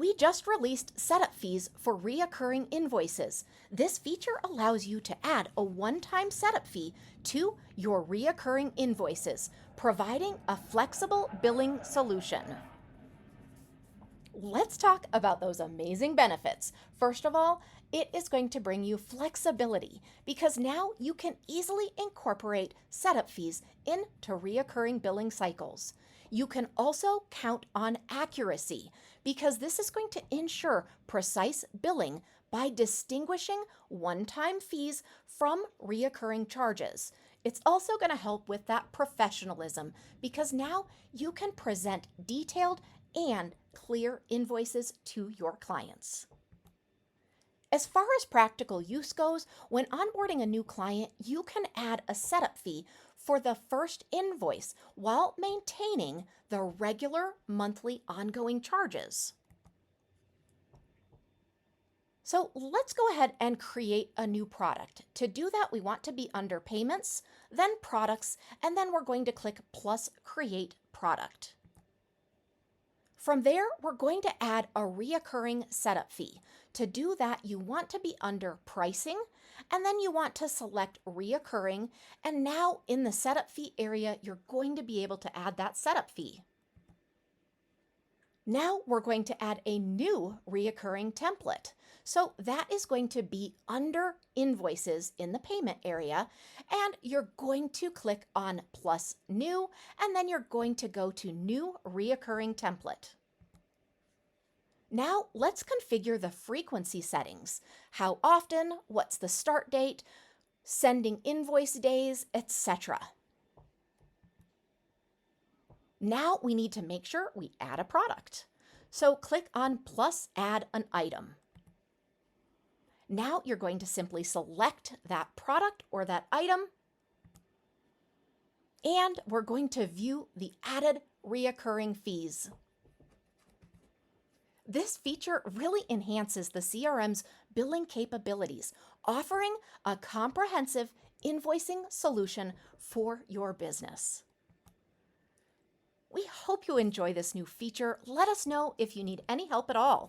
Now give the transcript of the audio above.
We just released setup fees for recurring invoices. This feature allows you to add a one-time setup fee to your recurring invoices, providing a flexible billing solution. Let's talk about those amazing benefits. First of all, it is going to bring you flexibility because now you can easily incorporate setup fees into recurring billing cycles. You can also count on accuracy because this is going to ensure precise billing by distinguishing one-time fees from recurring charges. It's also going to help with that professionalism because now you can present detailed and clear invoices to your clients. As far as practical use goes, when onboarding a new client, you can add a setup fee for the first invoice while maintaining the regular monthly ongoing charges. So let's go ahead and create a new product. To do that, we want to be under Payments, then Products, and then we're going to click plus Create Product. From there, we're going to add a recurring setup fee. To do that, you want to be under Pricing, and then you want to select Recurring, and now in the setup fee area, you're going to be able to add that setup fee. Now we're going to add a new recurring template. So that is going to be under Invoices in the payment area, and you're going to click on plus New, and then you're going to go to New Recurring Template. Now let's configure the frequency settings. How often, what's the start date, sending invoice days, etc. Now we need to make sure we add a product. So click on plus add an item. Now you're going to simply select that product or that item, and we're going to view the added recurring fees. This feature really enhances the CRM's billing capabilities, offering a comprehensive invoicing solution for your business. We hope you enjoy this new feature. Let us know if you need any help at all.